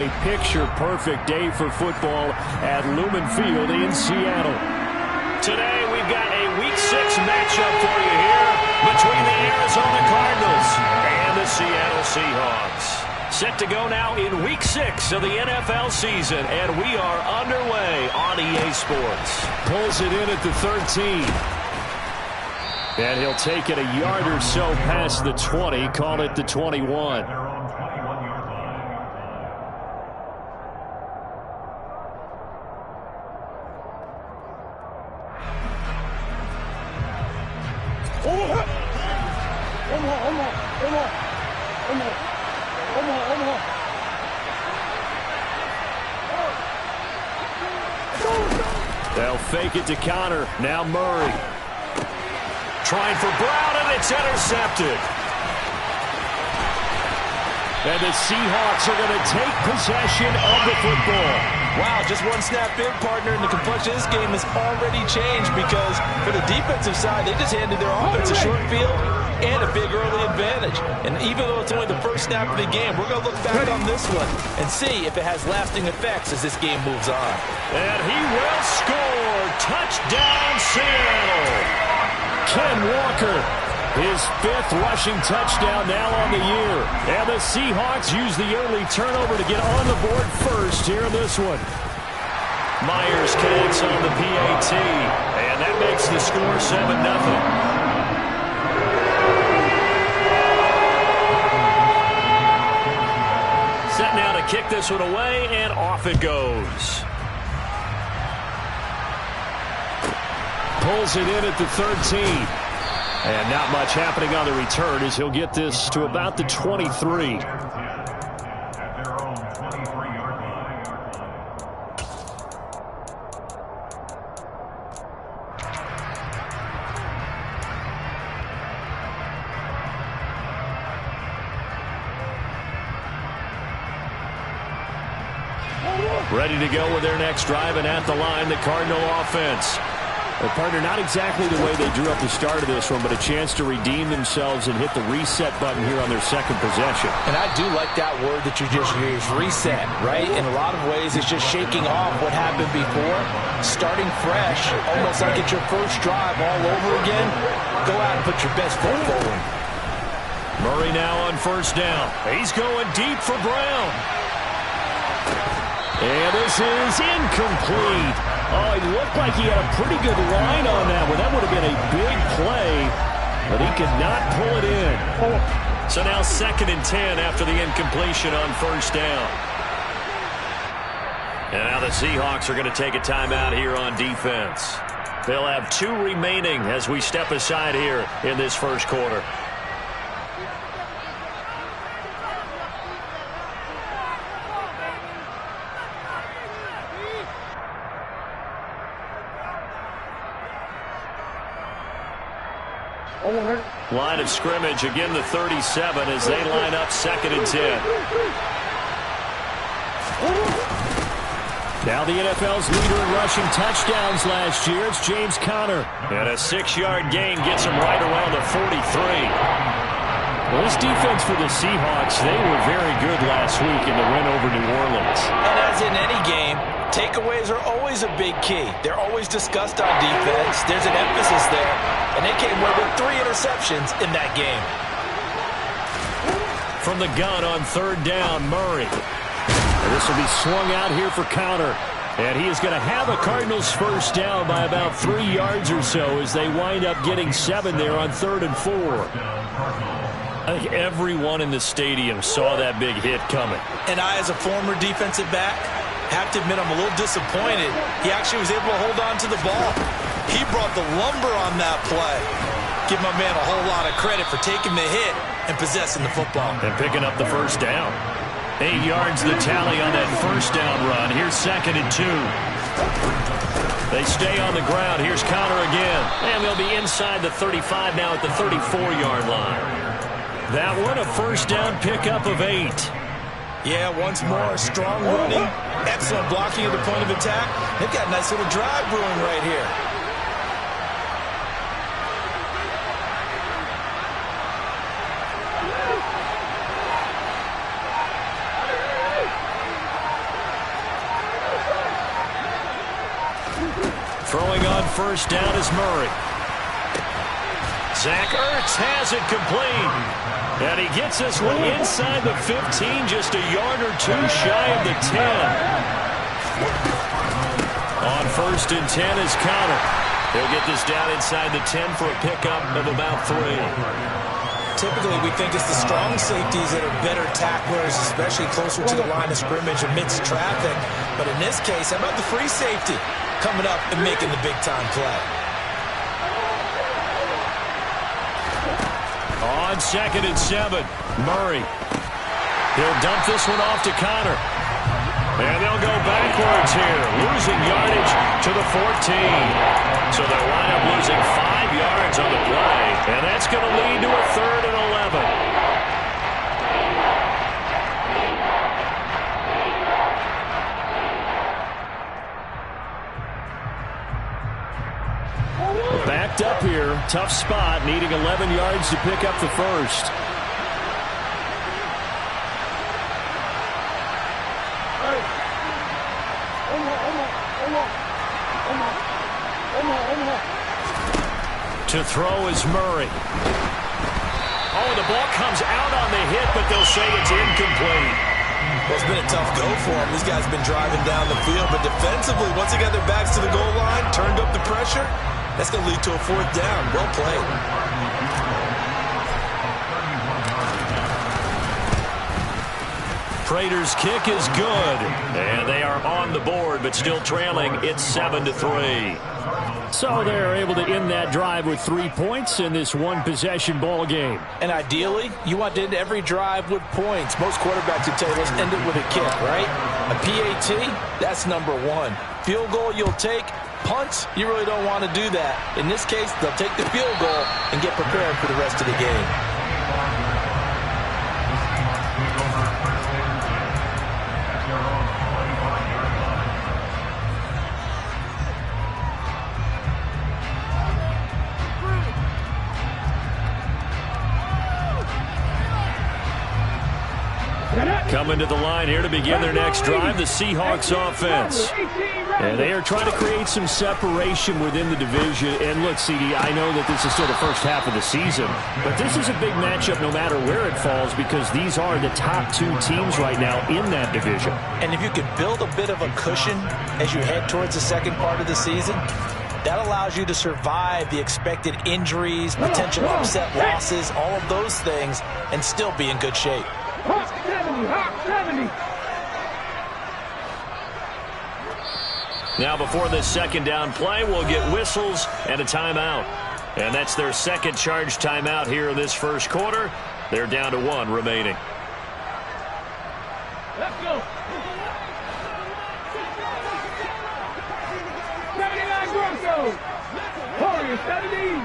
A picture-perfect day for football at Lumen Field in Seattle. Today we've got a Week 6 matchup for you here between the Arizona Cardinals and the Seattle Seahawks. Set to go now in Week 6 of the NFL season, and we are underway on EA Sports. Pulls it in at the 13. And he'll take it a yard or so past the 20, call it the 21. They'll fake it to Connor. Now Murray. Trying for Brown, and it's intercepted. And the Seahawks are going to take possession of the football. Wow, just one snap in, partner, and the complexion of this game has already changed because for the defensive side, they just handed their offense a short field and a big early advantage. And even though it's only the first snap of the game, we're going to look back on this one and see if it has lasting effects as this game moves on. And he will score. Touchdown, Seattle. Ken Walker, his 5th rushing touchdown now on the year. And the Seahawks use the early turnover to get on the board first here in this one. Myers connects on the PAT, and that makes the score 7-0. Set now to kick this one away, and off it goes. Pulls it in at the 13. And not much happening on the return as he'll get this to about the 23. Ready to go with their next drive, and at the line, the Cardinal offense. Well, partner, not exactly the way they drew up the start of this one, but a chance to redeem themselves and hit the reset button here on their second possession. And I do like that word that you just used, reset, right? In a lot of ways, it's just shaking off what happened before, starting fresh, almost like it's your first drive all over again. Go out and put your best foot forward. Murray now on first down. He's going deep for Brown. And this is incomplete. Oh, it looked like he had a pretty good line on that one. That would have been a big play, but he could not pull it in. So now 2nd and 10 after the incompletion on first down. And now the Seahawks are going to take a timeout here on defense. They'll have 2 remaining as we step aside here in this first quarter. Line of scrimmage, again the 37 as they line up 2nd and 10. Now the NFL's leader in rushing touchdowns last year, it's James Conner. And a 6-yard gain gets him right around the 43. Well, this defense for the Seahawks, they were very good last week in the win over New Orleans. And as in any game, takeaways are always a big key. They're always discussed on defense. There's an emphasis there. And they came away with 3 interceptions in that game. From the gun on 3rd down, Murray. And this will be swung out here for Connor. And he is going to have a Cardinals first down by about 3 yards or so as they wind up getting 7 there on 3rd and 4. I think everyone in the stadium saw that big hit coming. And I, as a former defensive back, have to admit I'm a little disappointed. He actually was able to hold on to the ball. He brought the lumber on that play. Give my man a whole lot of credit for taking the hit and possessing the football. And picking up the first down. 8 yards the tally on that first down run. Here's 2nd and 2. They stay on the ground. Here's Connor again. And they'll be inside the 35 now at the 34-yard line. That one, a first down pickup of 8. Yeah, once more, strong running, excellent blocking at the point of attack. They've got a nice little drive brewing right here. Throwing on first down is Murray. Zach Ertz has it complete. And he gets this one inside the 15, just a yard or two shy of the 10. On first and 10 is Connor. He'll get this down inside the 10 for a pickup of about 3. Typically, we think it's the strong safeties that are better tacklers, especially closer to the line of scrimmage amidst traffic. But in this case, how about the free safety coming up and making the big-time play? On second and 7, Murray. He'll dump this one off to Connor. And they'll go backwards here, losing yardage to the 14. So they'll wind up losing 5 yards on the play. And that's going to lead to a 3rd and 11. Backed up here, tough spot, needing 11 yards to pick up the first. To throw is Murray. Oh, the ball comes out on the hit, but they'll say it's incomplete. Well, it's been a tough go for them. These guys have been driving down the field, but defensively, once they got their backs to the goal line, turned up the pressure, that's going to lead to a 4th down. Well played. Prater's kick is good, and they are on the board, but still trailing. It's 7-3. So they're able to end that drive with 3 points in this one-possession ball game. And ideally, you want to end every drive with points. Most quarterbacks would tell you, let's end it with a kick, right? A PAT, that's number 1. Field goal you'll take. Punts, you really don't want to do that. In this case, they'll take the field goal and get prepared for the rest of the game. Coming to the line here to begin their next drive, the Seahawks offense. And they are trying to create some separation within the division. And look, CD, I know that this is still the first half of the season, but this is a big matchup no matter where it falls because these are the top 2 teams right now in that division. And if you can build a bit of a cushion as you head towards the second part of the season, that allows you to survive the expected injuries, potential upset losses, all of those things, and still be in good shape. Now before this second down play, we'll get whistles and a timeout. And that's their second charge timeout here in this first quarter. They're down to 1 remaining. Let's go. 79 Broncos. Warriors 70.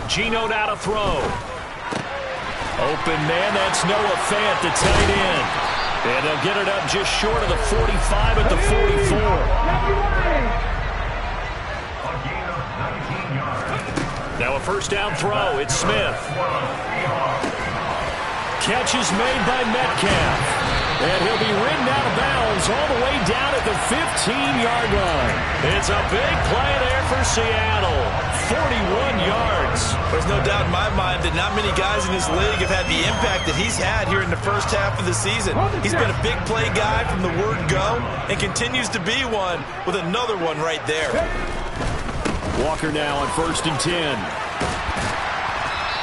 Geno now to throw. Open man, that's Noah Fant, the tight end. And they'll get it up just short of the 45 at the 44. Now a first down throw. It's Smith. Catch is made by Metcalf. And he'll be ridden out of bounds all the way down at the 15-yard line. It's a big play there for Seattle. 41 yards. There's no doubt in my mind that not many guys in this league have had the impact that he's had here in the first half of the season. He's been a big play guy from the word go and continues to be one with another one right there. Walker now on first and 10.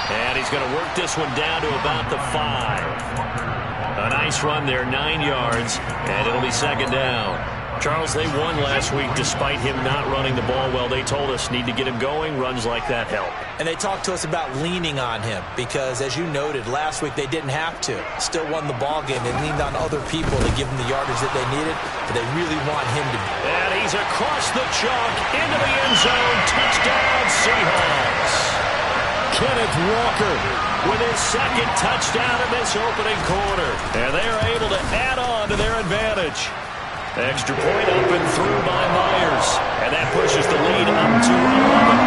And he's going to work this one down to about the 5. A nice run there, 9 yards, and it'll be second down. Charles, they won last week despite him not running the ball well. They told us need to get him going. Runs like that help. And they talked to us about leaning on him because, as you noted, last week they didn't have to. Still won the ball game. They leaned on other people to give them the yardage that they needed, but they really want him to be. And he's across the chalk into the end zone. Touchdown, Seahawks. Kenneth Walker with his second touchdown in this opening quarter. And they are able to add on to their advantage. Extra point up and through by Myers. And that pushes the lead up to 11.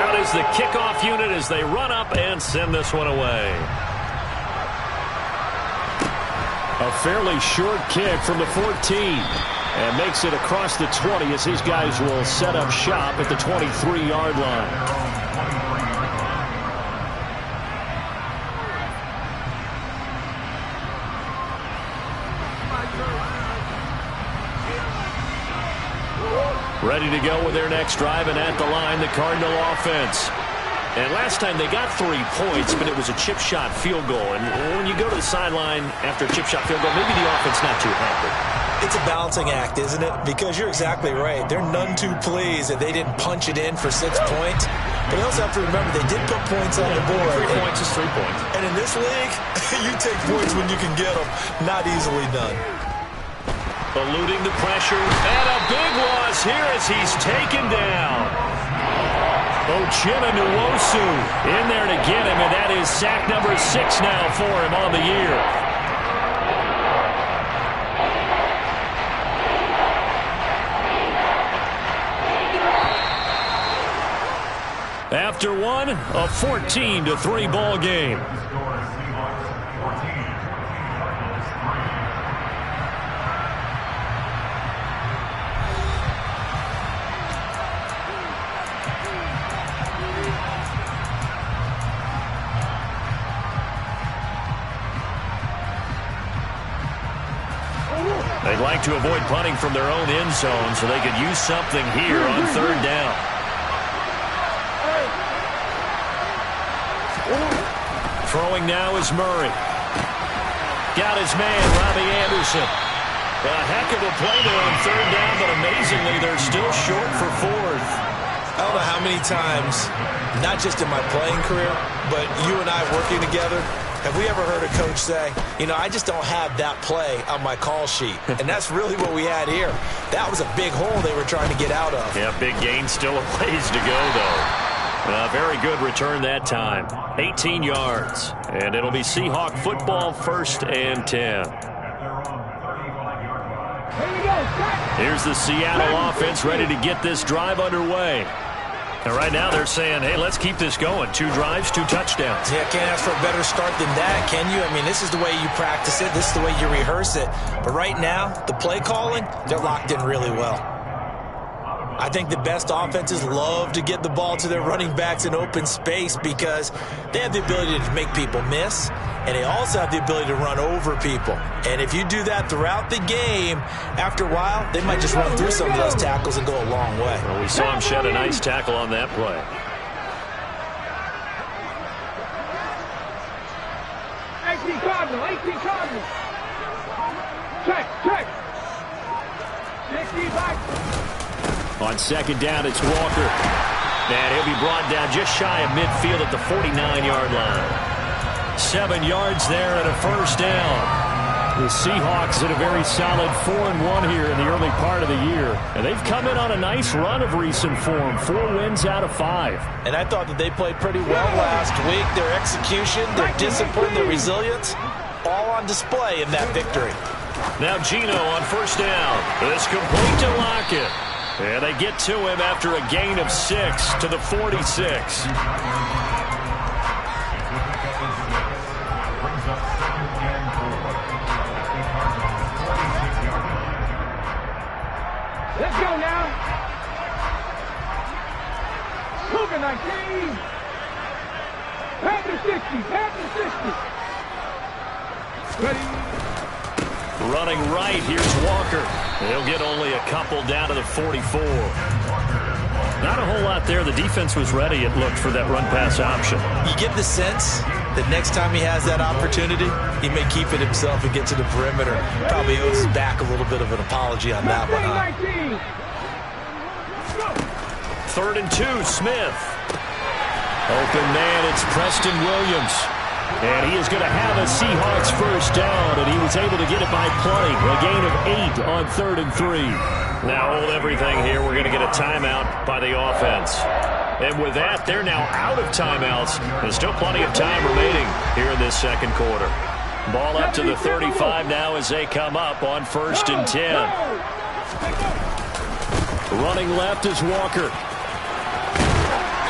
Out is the kickoff unit as they run up and send this one away. A fairly short kick from the 14. And makes it across the 20 as his guys will set up shop at the 23-yard line. Ready to go with their next drive, and at the line, the Cardinal offense. And last time they got 3 points, but it was a chip shot field goal. And when you go to the sideline after a chip shot field goal, maybe the offense not too happy. It's a balancing act, isn't it? Because you're exactly right. They're none too pleased that they didn't punch it in for 6 points. But you also have to remember they did put points on the board. 3 points is 3 points. And in this league, you take points when you can get them. Not easily done. Eluding the pressure. And a big loss here as he's taken down. Ochena Nwosu in there to get him, and that is sack number 6 now for him on the year. After one, a 14-3 ball game. They'd like to avoid punting from their own end zone so they could use something here on 3rd down. Throwing now is Murray. Got his man, Robbie Anderson. A heck of a play there on 3rd down, but amazingly, they're still short for 4th. I don't know how many times, not just in my playing career, but you and I working together, have we ever heard a coach say, you know, I just don't have that play on my call sheet. And that's really what we had here. That was a big hole they were trying to get out of. Yeah, big gain, still a ways to go, though. Very good return that time. 18 yards. And it'll be Seahawk football, 1st and 10. Here's the Seattle offense ready to get this drive underway. And right now they're saying, hey, let's keep this going. 2 drives, 2 touchdowns. Yeah, can't ask for a better start than that, can you? I mean, this is the way you practice it. This is the way you rehearse it. But right now, the play calling, they're locked in really well. I think the best offenses love to get the ball to their running backs in open space because they have the ability to make people miss, and they also have the ability to run over people. And if you do that throughout the game, after a while, they might just run through some of those tackles and go a long way. Well, we saw him shed a nice tackle on that play. AC Cardinal. Check. 65. On 2nd down, it's Walker. And he'll be brought down just shy of midfield at the 49-yard line. 7 yards there and a 1st down. The Seahawks in a very solid 4-1 here in the early part of the year. And they've come in on a nice run of recent form. 4 wins out of 5. And I thought that they played pretty well last week. Their execution, their discipline, their resilience, all on display in that victory. Now Geno on 1st down. It's complete to Lockett. And they get to him after a gain of 6 to the 46. Let's go now. Cougar 19. Panther 60. Ready. Running right, here's Walker. He'll get only a couple down to the 44. Not a whole lot there. The defense was ready, it looked, for that run-pass option. You get the sense that next time he has that opportunity, he may keep it himself and get to the perimeter. Probably owes his back a little bit of an apology on that one. 3rd and 2, Smith. Open man, it's Preston Williams. And he is going to have a Seahawks 1st down, and he was able to get it by plenty. A gain of 8 on 3rd and 3. Now hold everything here. We're going to get a timeout by the offense. And with that, they're now out of timeouts. There's still plenty of time remaining here in this 2nd quarter. Ball up to the 35 now as they come up on 1st and 10. Running left is Walker.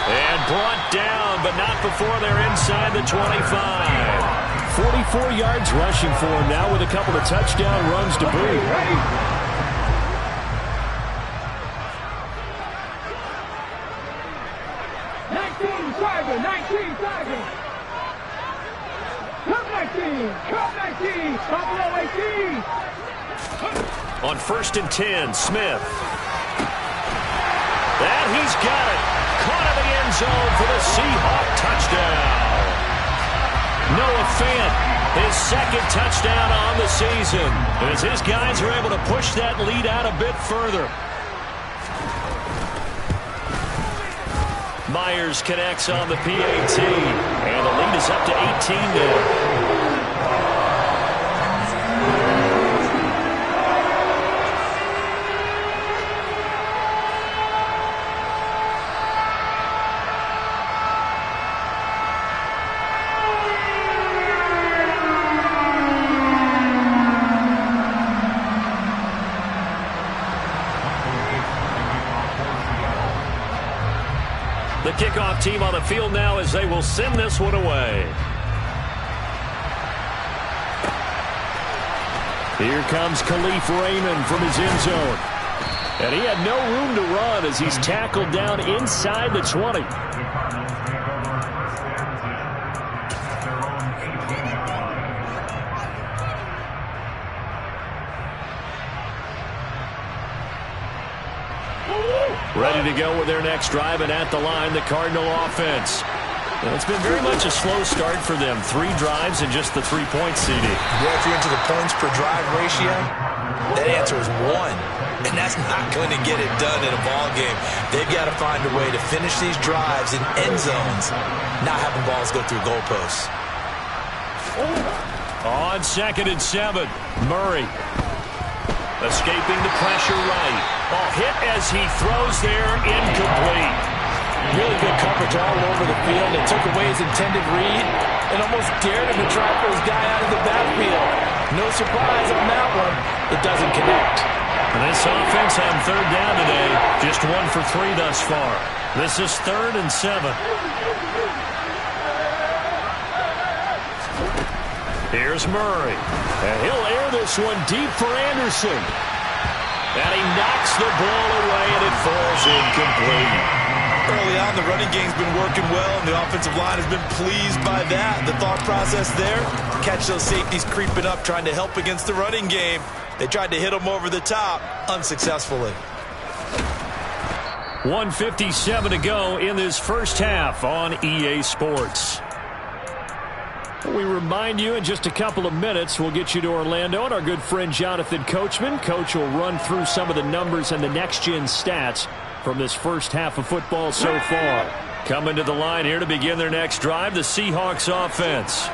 And brought down, but not before they're inside the 25. 44 yards rushing for him now with a couple of touchdown runs to boot. On 1st and 10, Smith. That he's got it. Caught in the end zone for the Seahawk touchdown. Noah Fant, his second touchdown on the season, as his guys are able to push that lead out a bit further. Myers connects on the PAT, and the lead is up to 18 now. The kickoff team on the field now as they will send this one away. Here comes Khalif Raymond from his end zone. And he had no room to run as he's tackled down inside the 20. Ready to go with their next drive, and at the line, the Cardinal offense. Well, it's been very much a slow start for them. 3 drives and just the 3-point CD. Yeah, if you're into the points per drive ratio, that answer is 1. And that's not going to get it done in a ball game. They've got to find a way to finish these drives in end zones, not having balls go through goalposts. On 2nd and 7, Murray. Escaping the pressure right. Ball hit as he throws there, incomplete. Really good coverage all over the field. They took away his intended read and almost dared him to try for his guy out of the backfield. No surprise on that one. It doesn't connect. And this offense on 3rd down today, just 1 for 3 thus far. This is 3rd and 7. Here's Murray. And he'll air this one deep for Anderson. And he knocks the ball away, and it falls incomplete. Early on, the running game's been working well, and the offensive line has been pleased by that. The thought process there, catch those safeties creeping up, trying to help against the running game. They tried to hit them over the top, unsuccessfully. 1:57 to go in this first half on EA Sports. We remind you in just a couple of minutes we'll get you to Orlando and our good friend Jonathan Coachman. Coach will run through some of the numbers and the next-gen stats from this first half of football so far. Coming to the line here to begin their next drive, the Seahawks offense.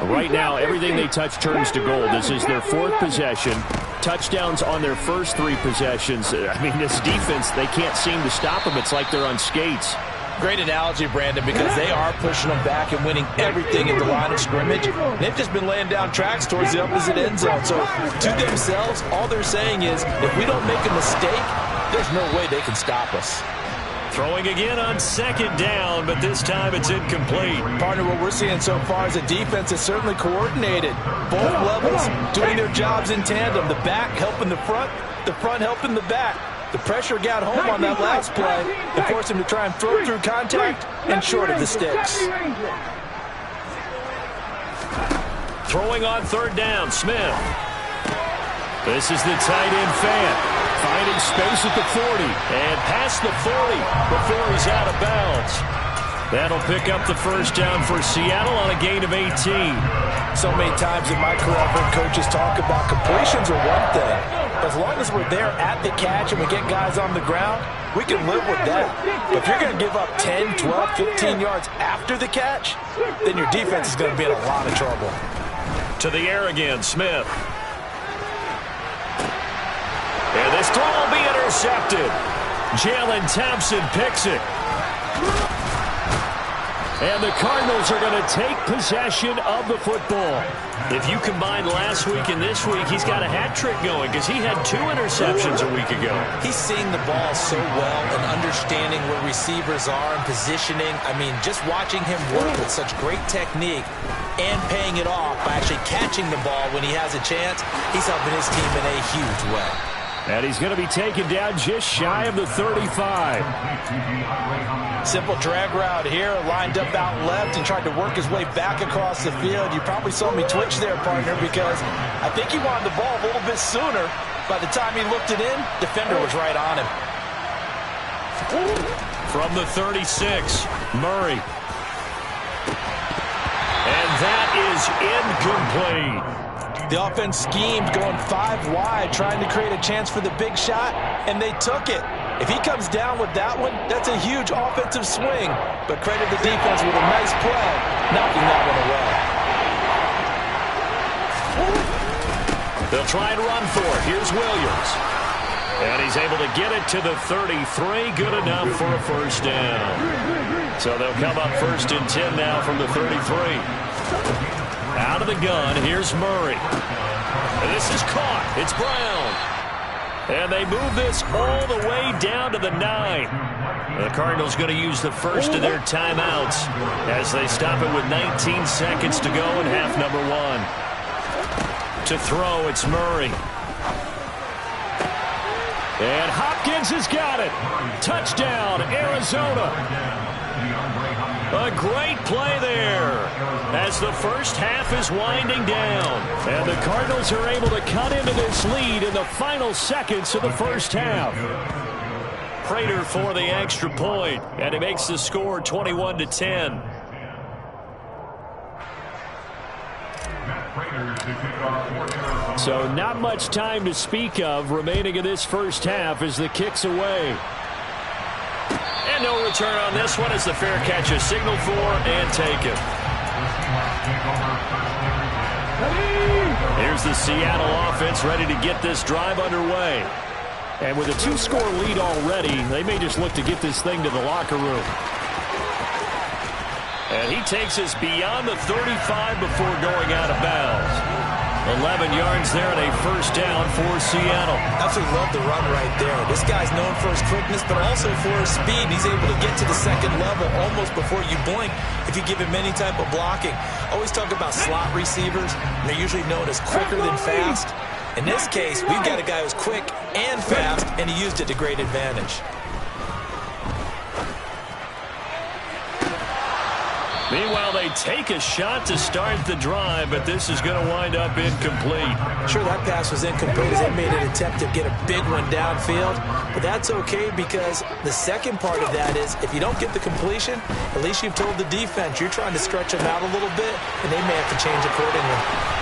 Right now, everything they touch turns to gold. This is their 4th possession. Touchdowns on their first 3 possessions. I mean, this defense, they can't seem to stop them. It's like they're on skates. Great analogy, Brandon, because they are pushing them back and winning everything at the line of scrimmage. They've just been laying down tracks towards the opposite end zone. So to themselves, all they're saying is, if we don't make a mistake, there's no way they can stop us. Throwing again on 2nd down, but this time it's incomplete. Partner, what we're seeing so far is the defense is certainly coordinated. Both levels doing their jobs in tandem. The back helping the front helping the back. The pressure got home on that last play and forced him to try and throw through contact and short of the sticks. Throwing on 3rd down, Smith. This is the tight end Fant. Finding space at the 40 and past the 40 before he's out of bounds. That'll pick up the first down for Seattle on a gain of 18. So many times in my career I've heard coaches talk about completions are one thing. As long as we're there at the catch and we get guys on the ground, we can live with that. But if you're going to give up 10, 12, 15 yards after the catch, then your defense is going to be in a lot of trouble. To the air again, Smith. And this throw will be intercepted. Jalen Thompson picks it. And the Cardinals are going to take possession of the football. If you combine last week and this week, he's got a hat trick going because he had 2 interceptions a week ago. He's seeing the ball so well and understanding where receivers are and positioning. I mean, just watching him work with such great technique and paying it off by actually catching the ball when he has a chance, he's helping his team in a huge way. And he's going to be taken down just shy of the 35. Simple drag route here, lined up out left and tried to work his way back across the field. You probably saw me twitch there, partner, because I think he wanted the ball a little bit sooner. By the time he looked it in, defender was right on him. From the 36, Murray. And that is incomplete. The offense schemed, going 5 wide, trying to create a chance for the big shot, and they took it. If he comes down with that one, that's a huge offensive swing. But credit the defense with a nice play, knocking that one away. They'll try and run for it. Here's Williams. And he's able to get it to the 33. Good enough for a first down. So they'll come up 1st and 10 now from the 33. Out of the gun, here's Murray. This is caught. It's Brown. And they move this all the way down to the 9. The Cardinals going to use the first of their timeouts as they stop it with 19 seconds to go in half number 1. To throw, it's Murray. And Hopkins has got it. Touchdown, Arizona. A great play there as the first half is winding down. And the Cardinals are able to cut into this lead in the final seconds of the first half. Prater for the extra point, and it makes the score 21-10. So not much time to speak of remaining in this first half as the kick's away. And no return on this one as the fair catch is signaled for and taken. Here's the Seattle offense ready to get this drive underway. And with a 2-score lead already, they may just look to get this thing to the locker room. And he takes us beyond the 35 before going out of bounds. 11 yards there and a first down for Seattle. Absolutely love the run right there. This guy's known for his quickness, but also for his speed. He's able to get to the second level almost before you blink if you give him any type of blocking. Always talk about slot receivers. They're usually known as quicker than fast. In this case, we've got a guy who's quick and fast, and he used it to great advantage. Meanwhile, they take a shot to start the drive, but this is going to wind up incomplete. Sure, that pass was incomplete as they made an attempt to get a big one downfield, but that's okay because the second part of that is if you don't get the completion, at least you've told the defense you're trying to stretch them out a little bit, and they may have to change accordingly.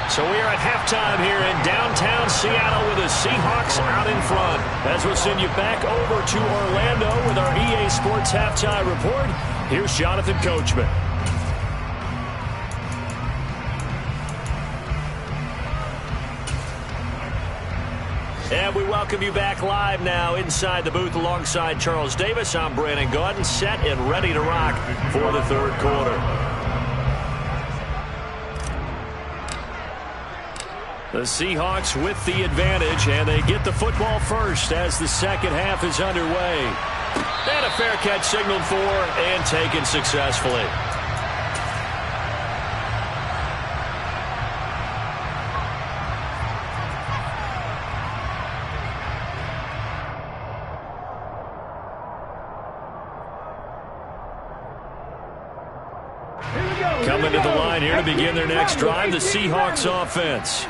So we are at halftime here in downtown Seattle with the Seahawks out in front. As we'll send you back over to Orlando with our EA Sports Halftime Report, here's Jonathan Coachman. And we welcome you back live now inside the booth alongside Charles Davis. I'm Brandon Gaudin, set and ready to rock for the third quarter. The Seahawks with the advantage, and they get the football first as the second half is underway. And a fair catch signaled for and taken successfully. Coming to the line here to begin their next drive, the Seahawks offense.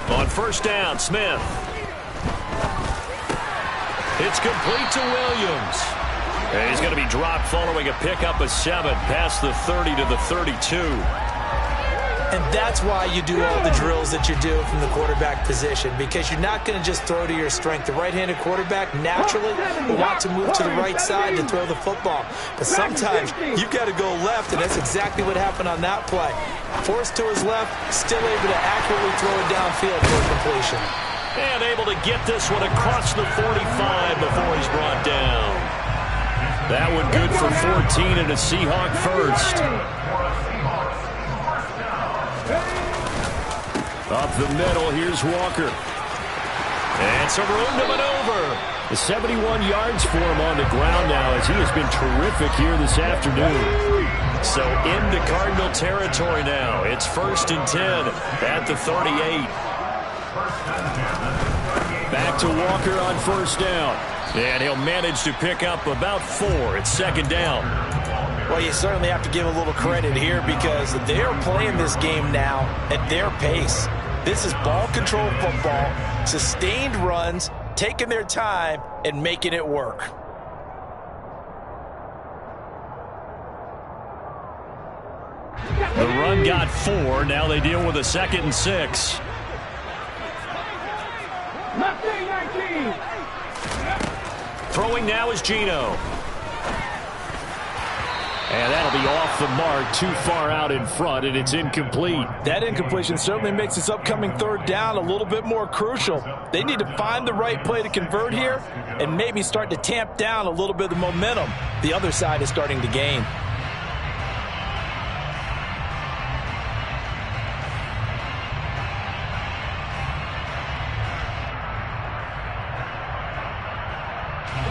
On first down, Smith. It's complete to Williams. And he's going to be dropped following a pickup of 7 past the 30 to the 32. And that's why you do all the drills that you do from the quarterback position, because you're not going to just throw to your strength. The right-handed quarterback naturally will want to move to the right side to throw the football. But sometimes you've got to go left, and that's exactly what happened on that play. Forced to his left, still able to accurately throw it downfield for completion. And able to get this one across the 45 before he's brought down. That one good for 14 and a Seahawk first. Up the middle, here's Walker. And some room to maneuver. 71 yards for him on the ground now as he has been terrific here this afternoon. So into Cardinal territory now. It's 1st and 10 at the 38. Back to Walker on 1st down. And he'll manage to pick up about 4. It's 2nd down. Well, you certainly have to give a little credit here because they're playing this game now at their pace. This is ball control football, sustained runs, taking their time and making it work. The run got 4. Now they deal with a 2nd and 6. Throwing now is Geno. And that'll be off the mark, too far out in front, and it's incomplete. That incompletion certainly makes this upcoming 3rd down a little bit more crucial. They need to find the right play to convert here and maybe start to tamp down a little bit of the momentum the other side is starting to gain.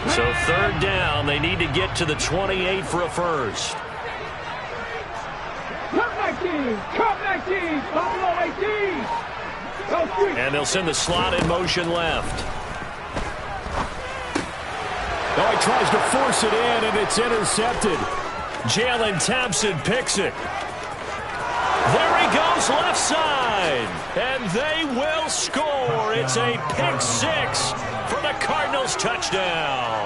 So 3rd down, they need to get to the 28 for a first. And they'll send the slot in motion left. Oh, he tries to force it in, and it's intercepted. Jalen Thompson picks it. There he goes, left side. And they will score. It's a pick 6 for the Cardinals touchdown.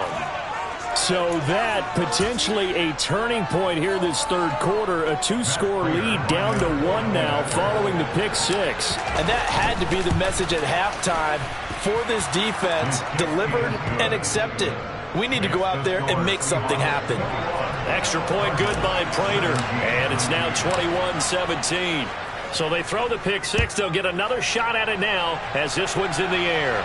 So that potentially a turning point here this 3rd quarter. A 2-score lead down to 1 now following the pick 6. And that had to be the message at halftime for this defense. Delivered and accepted. We need to go out there and make something happen. Extra point good by Prater. And it's now 21-17. So they throw the pick 6. They'll get another shot at it now as this one's in the air.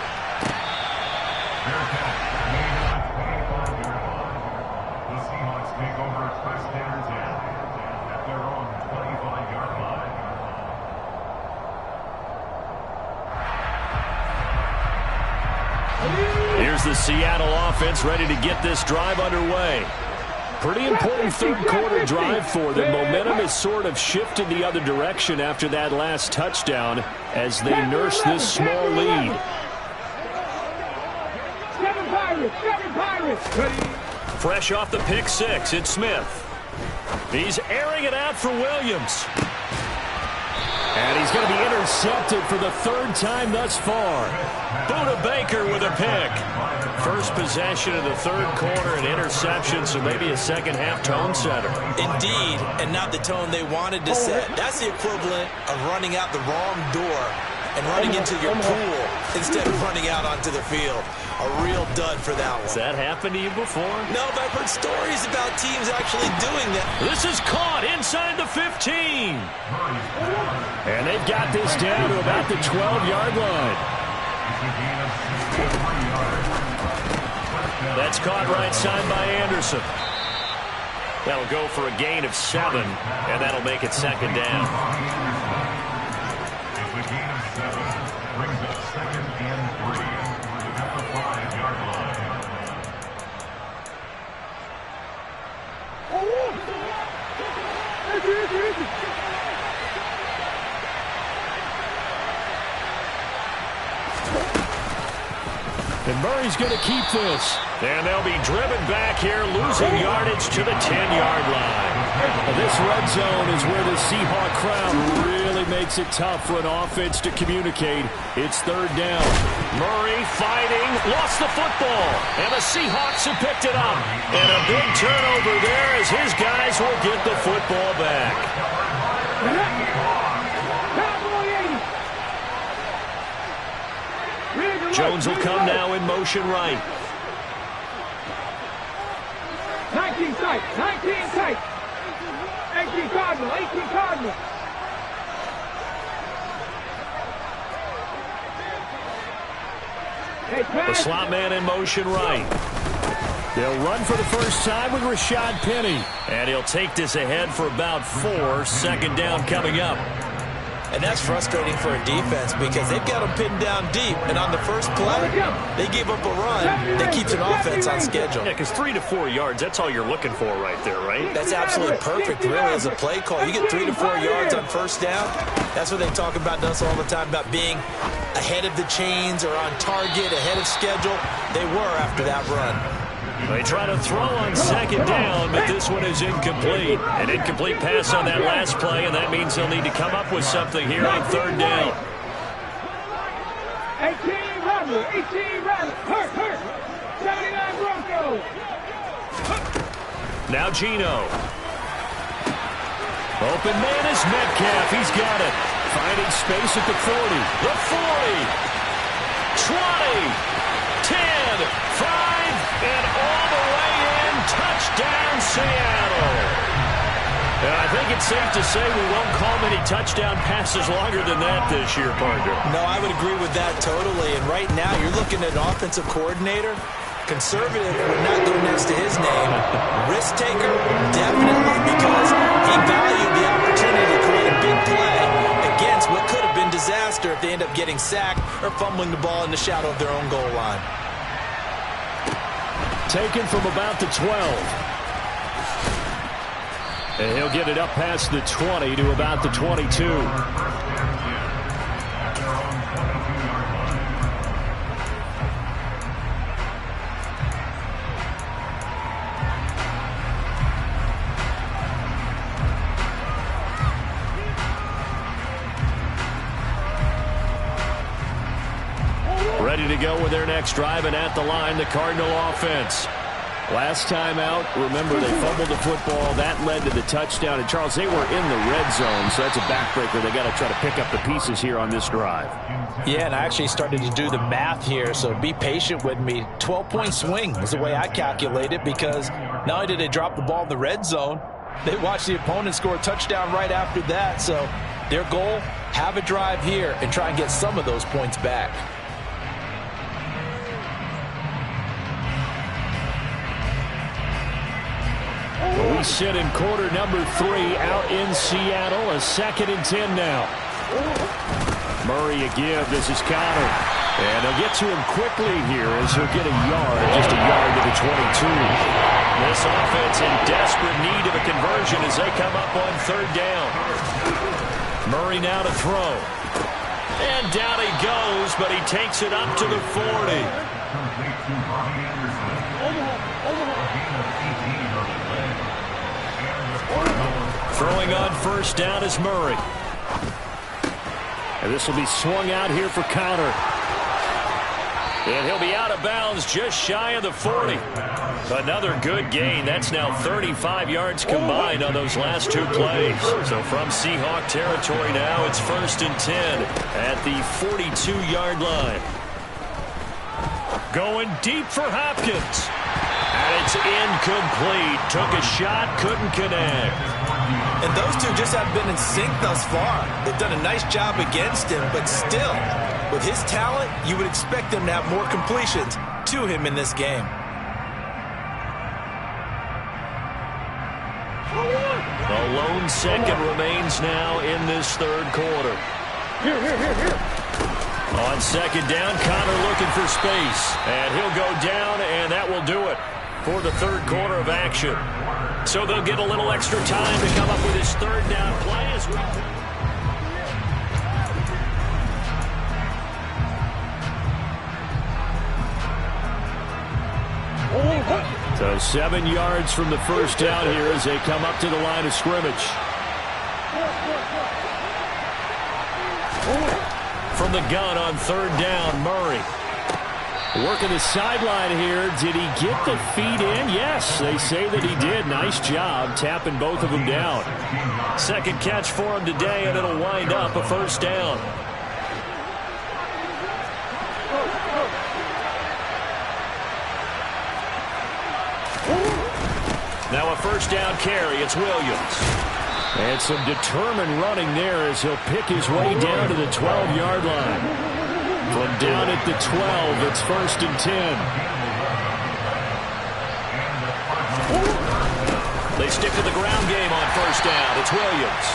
Here's the Seattle offense ready to get this drive underway. Pretty important 3rd quarter drive for them. Momentum has sort of shifted the other direction after that last touchdown as they nurse this small lead. Fresh off the pick 6, it's Smith. He's airing it out for Williams. And he's going to be intercepted for the 3rd time thus far. Buda Baker with a pick. First possession of the 3rd quarter, an interception, so maybe a second-half tone setter. Indeed, and not the tone they wanted to set. That's the equivalent of running out the wrong door and running into your pool instead of running out onto the field. A real dud for that one. Has that happened to you before? No, but I've heard stories about teams actually doing that. This is caught inside the 15. And they've got this down to about the 12-yard line. That's caught right side by Anderson. That'll go for a gain of 7, and that'll make it 2nd down. And Murray's going to keep this. And they'll be driven back here, losing yardage to the 10-yard line. This red zone is where the Seahawk crowd really makes it tough for an offense to communicate. It's 3rd down. Murray fighting, lost the football. And the Seahawks have picked it up. And a big turnover there as his guys will get the football back. Jones will come now in motion right. 19 tight, 19 tight. 18 Cardinal, 18 Cardinal. The slot man in motion right. They'll run for the first time with Rashad Penny. And he'll take this ahead for about 4. Second down coming up. And that's frustrating for a defense because they've got them pinned down deep. And on the first play, they give up a run that keeps an offense on schedule. Yeah, because 3 to 4 yards, that's all you're looking for right there, right? That's absolutely perfect, really, as a play call. You get 3 to 4 yards on first down. That's what they talk about to us all the time, about being ahead of the chains or on target, ahead of schedule. They were after that run. They try to throw on second down, but this one is incomplete. An incomplete pass on that last play, and that means they'll need to come up with something here on third down. 18 Rattler, 18 Rattler, hurt, 79 Broncos. Now Gino. Open man is Metcalf. He's got it. Finding space at the 40. The 40. 20. 10. 5. And all the way in. Touchdown, Seattle. And I think it's safe to say we won't call many touchdown passes longer than that this year, partner. No, I would agree with that totally. And right now, you're looking at an offensive coordinator. Conservative would not go next to his name. Risk taker, definitely, because he valued the opportunity to create a big play against what could have been disaster if they end up getting sacked or fumbling the ball in the shadow of their own goal line. Taken from about the 12. And he'll get it up past the 20 to about the 22. Ready to go with their next drive, and at the line, the Cardinal offense. Last time out, remember, they fumbled the football. That led to the touchdown. And, Charles, they were in the red zone, so that's a backbreaker. They got to try to pick up the pieces here on this drive. Yeah, and I actually started to do the math here, so be patient with me. 12-point swing is the way I calculate it, because not only did they drop the ball in the red zone, they watched the opponent score a touchdown right after that. So their goal, have a drive here and try and get some of those points back. We sit in quarter number 3 out in Seattle. A 2nd and 10 now. Murray a give. This is Connor. And they'll get to him quickly here as he'll get a yard, just a yard to the 22. This offense in desperate need of a conversion as they come up on third down. Murray now to throw. And down he goes, but he takes it up to the 40. Throwing on first down is Murray. And this will be swung out here for Connor. And he'll be out of bounds just shy of the 40. Another good gain. That's now 35 yards combined on those last 2 plays. So from Seahawk territory now, it's 1st and 10 at the 42-yard line. Going deep for Hopkins. And it's incomplete. Took a shot, couldn't connect. And those two just haven't been in sync thus far. They've done a nice job against him, but still, with his talent, you would expect them to have more completions to him in this game. A lone second remains now in this third quarter. Here. On second down, Connor looking for space. And he'll go down, and that will do it for the third quarter of action. So they'll get a little extra time to come up with his third down play as well. So 7 yards from the first down here as they come up to the line of scrimmage. From the gun on third down, Murray. Working the sideline here. Did he get the feet in? Yes, they say that he did. Nice job tapping both of them down. Second catch for him today, and it'll wind up a first down. Now a first down carry. It's Williams. And some determined running there as he'll pick his way down to the 12-yard line. From down at the 12, it's 1st and 10. They stick to the ground game on 1st down. It's Williams.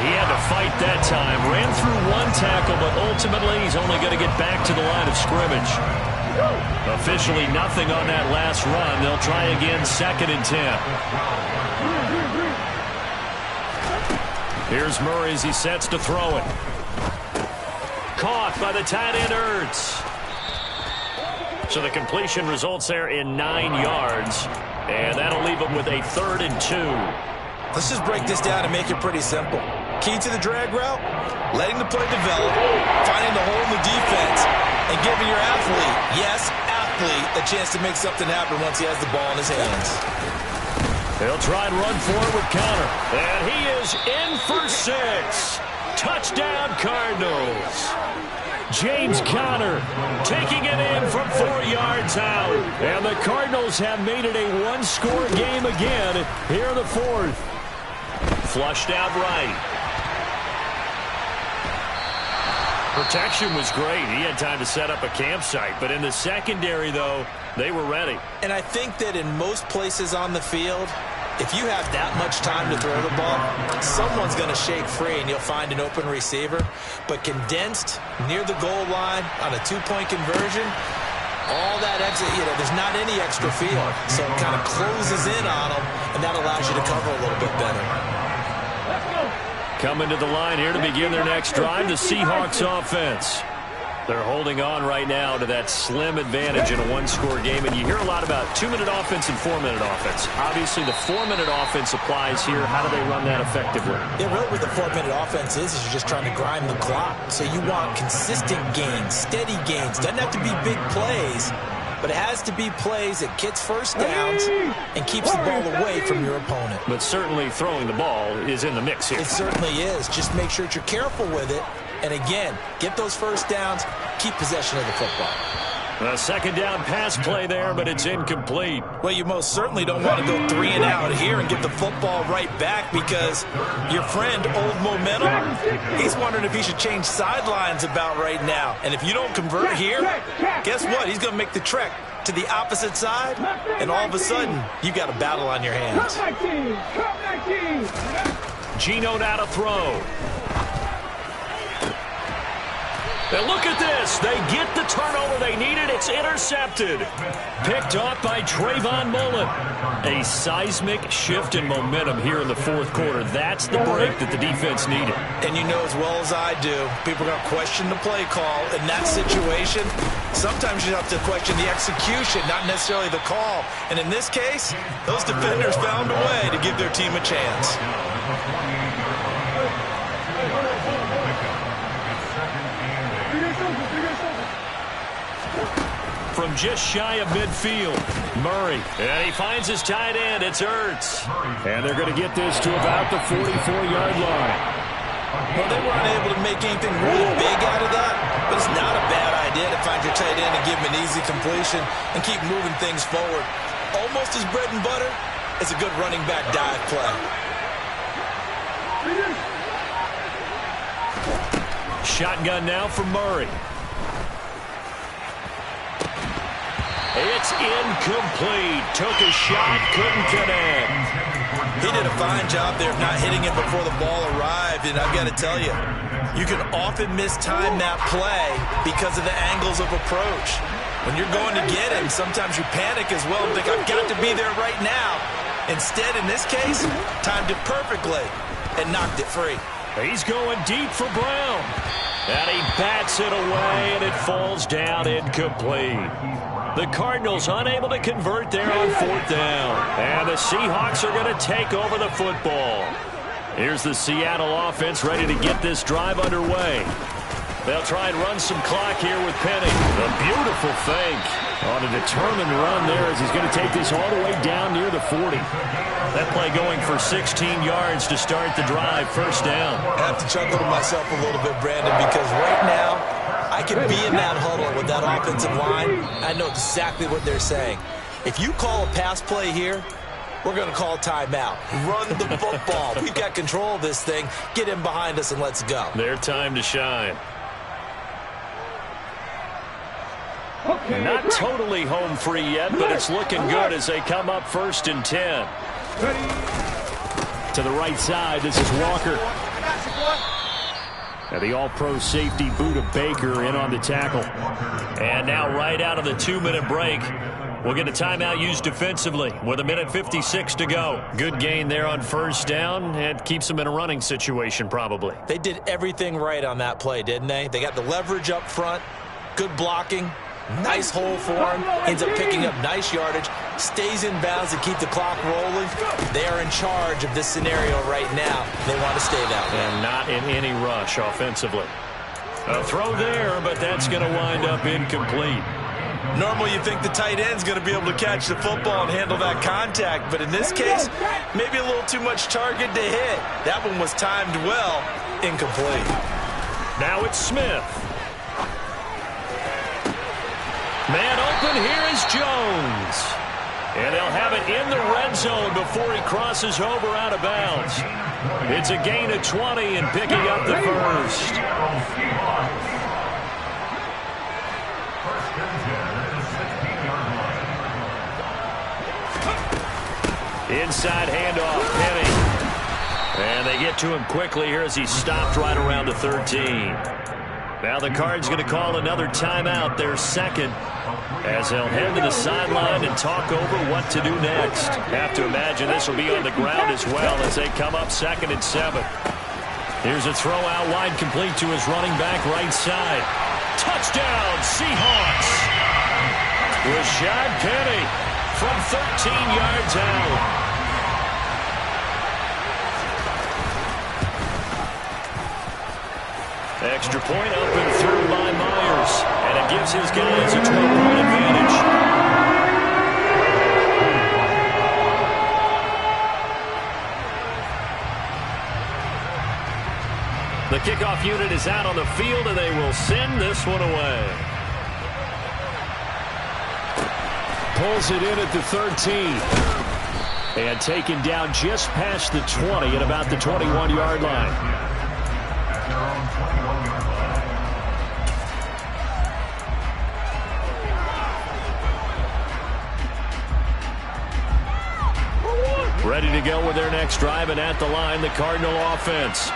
He had to fight that time. Ran through one tackle, but ultimately he's only going to get back to the line of scrimmage. Officially nothing on that last run. They'll try again 2nd and 10. Here's Murray as he sets to throw it. Caught by the tight end Ertz. So the completion results there in 9 yards. And that'll leave him with a 3rd and 2. Let's just break this down and make it pretty simple. Key to the drag route, letting the play develop, finding the hole in the defense, and giving your athlete, yes, athlete, a chance to make something happen once he has the ball in his hands. They'll try and run forward with Conner. And he is in for 6. Touchdown, Cardinals. James Conner taking it in from 4 yards out. And the Cardinals have made it a one-score game again here in the 4th. Flushed out right. Protection was great. He had time to set up a campsite. But in the secondary, though, they were ready. And I think that in most places on the field, if you have that much time to throw the ball, someone's going to shake free and you'll find an open receiver. But condensed near the goal line on a 2-point conversion, all that exit, there's not any extra field. So it kind of closes in on them, and that allows you to cover a little bit better. Coming to the line here to begin their next drive, the Seahawks offense. They're holding on right now to that slim advantage in a one-score game. And you hear a lot about 2-minute offense and 4-minute offense. Obviously, the 4-minute offense applies here. How do they run that effectively? Yeah, really what the 4-minute offense is you're just trying to grind the clock. So you want consistent gains, steady gains. Doesn't have to be big plays, but it has to be plays that gets first downs and keeps the ball away from your opponent. But certainly throwing the ball is in the mix here. It certainly is. Just make sure that you're careful with it. And again, get those first downs, keep possession of the football. A 2nd down pass play there, but it's incomplete. Well, you most certainly don't want to go 3 and out here and get the football right back because your friend, Old Momentum, he's wondering if he should change sidelines about right now. And if you don't convert here, guess what? He's going to make the trek to the opposite side, and all of a sudden, you got a battle on your hands. Geno now to throw. And look at this. They get the turnover they needed. It's intercepted. Picked off by Trayvon Mullen. A seismic shift in momentum here in the 4th quarter. That's the break that the defense needed. And you know as well as I do, people are going to question the play call. In that situation, sometimes you have to question the execution, not necessarily the call. And in this case, those defenders found a way to give their team a chance. From just shy of midfield, Murray. And he finds his tight end. It's Ertz. And they're going to get this to about the 44-yard line. Well, they weren't able to make anything really big out of that, but it's not a bad idea to find your tight end and give him an easy completion and keep moving things forward. Almost as bread and butter as a good running back dive play. Shotgun now for Murray. It's incomplete. Took a shot, couldn't connect. He did a fine job there of not hitting it before the ball arrived, and I've got to tell you, you can often mistime that play because of the angles of approach. When you're going to get him, sometimes you panic as well and think, I've got to be there right now. Instead, in this case, timed it perfectly and knocked it free. He's going deep for Brown. And he bats it away, and it falls down incomplete. The Cardinals unable to convert there on 4th down. And the Seahawks are going to take over the football. Here's the Seattle offense ready to get this drive underway. They'll try and run some clock here with Penny. A beautiful fake on a determined run there as he's going to take this all the way down near the 40. That play going for 16 yards to start the drive, 1st down. I have to chuckle to myself a little bit, Brandon, because right now I can be in that huddle with that offensive line. I know exactly what they're saying. If you call a pass play here, we're going to call timeout. Run the football. We've got control of this thing. Get in behind us and let's go. Their time to shine. Not totally home free yet, but it's looking good as they come up 1st and 10. To the right side, this is Walker. And the all-pro safety Buda Baker in on the tackle. And now right out of the 2-minute break, we'll get a timeout used defensively with 1:56 to go. Good gain there on 1st down and keeps them in a running situation probably. They did everything right on that play, didn't they? They got the leverage up front, good blocking, nice hole for him, ends up picking up nice yardage, stays in bounds to keep the clock rolling. They are in charge of this scenario right now. They want to stay that way. And not in any rush offensively. A throw there, but that's going to wind up incomplete. Normally you think the tight end's going to be able to catch the football and handle that contact, but in this case, maybe a little too much target to hit. That one was timed well, incomplete. Now it's Smith. Man open, here is Jones. And they'll have it in the red zone before he crosses over out of bounds. It's a gain of 20 and picking up the first. Inside handoff, Penny. And they get to him quickly here as he's stopped right around the 13. Now the Cards going to call another timeout, their second, as they'll head to the sideline and talk over what to do next. Have to imagine this will be on the ground as well as they come up 2nd and 7. Here's a throw out wide complete to his running back right side. Touchdown, Seahawks. Rashad Penny from 13 yards out. Extra point up and through by Myers. And it gives his guys a 12-point advantage. The kickoff unit is out on the field, and they will send this one away. Pulls it in at the 13. And taken down just past the 20 at about the 21-yard line. Ready to go with their next drive, and at the line, the Cardinal offense.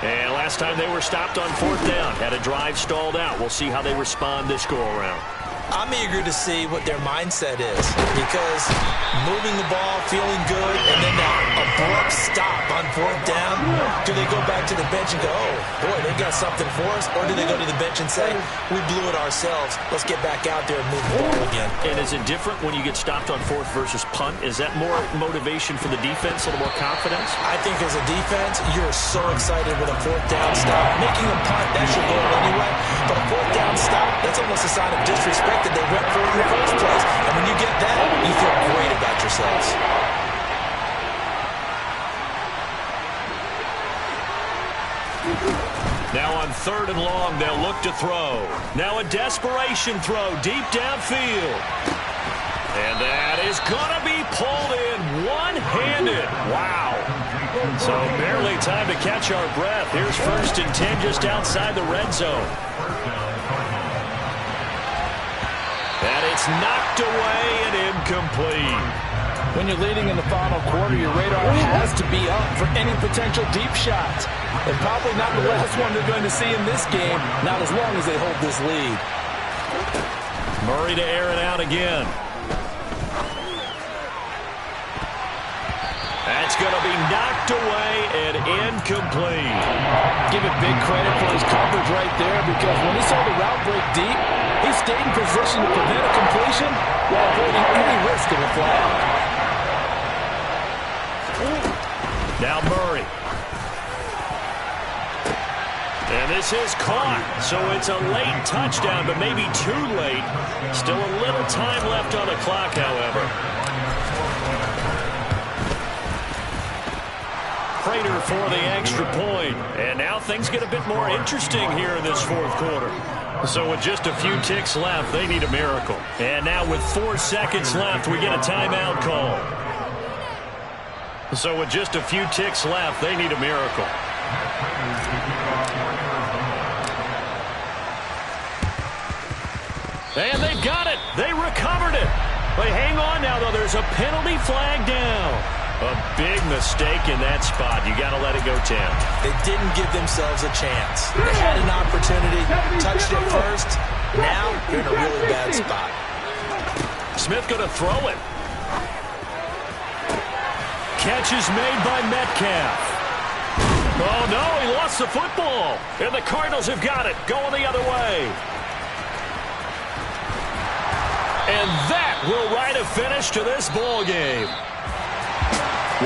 And last time they were stopped on 4th down, had a drive stalled out. We'll see how they respond this go-around. I'm eager to see what their mindset is, because moving the ball, feeling good, and then that abrupt stop on 4th down, do they go back to the bench and go, oh, boy, they got something for us, or do they go to the bench and say, we blew it ourselves, let's get back out there and move the ball again? And is it different when you get stopped on 4th versus punt? Is that more motivation for the defense, a little more confidence? I think as a defense, you're so excited with a 4th down stop. Making a punt, that's your goal anyway, but a 4th down stop, that's almost a sign of disrespect that they went for in the first place. And when you get that, you feel great about yourselves. Now on 3rd and long, they'll look to throw. Now a desperation throw deep downfield. And that is going to be pulled in one-handed. Wow. So barely time to catch our breath. Here's 1st and 10 just outside the red zone. And it's knocked away and incomplete. When you're leading in the final quarter, your radar has to be up for any potential deep shots. And probably not the last one they're going to see in this game, not as long as they hold this lead. Murray to air it out again. That's going to be knocked away and incomplete. Give it big credit for his coverage right there, because when he saw the route break deep, he stayed in position to prevent a completion while avoiding any risk of a flag. Now Murray. And this is caught, so it's a late touchdown, but maybe too late. Still a little time left on the clock, however. Prater for the extra point. And now things get a bit more interesting here in this 4th quarter. So with just a few ticks left, they need a miracle. And now with 4 seconds left, we get a timeout call. So with just a few ticks left, they need a miracle. And they've got it. They recovered it. But hang on now, though. There's a penalty flag down. A big mistake in that spot. You got to let it go, Tim. They didn't give themselves a chance. They had an opportunity, touched it first. Now they're in a really bad spot. Smith going to throw it. Catch is made by Metcalf. Oh, no, he lost the football. And the Cardinals have got it, going the other way. And that will write a finish to this ball game.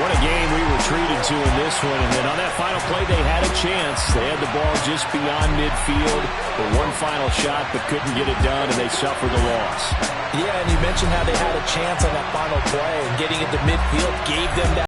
What a game we were treated to in this one. And then on that final play, they had a chance. They had the ball just beyond midfield for one final shot, but couldn't get it done, and they suffered the loss. Yeah, and you mentioned how they had a chance on that final play, and getting into midfield gave them that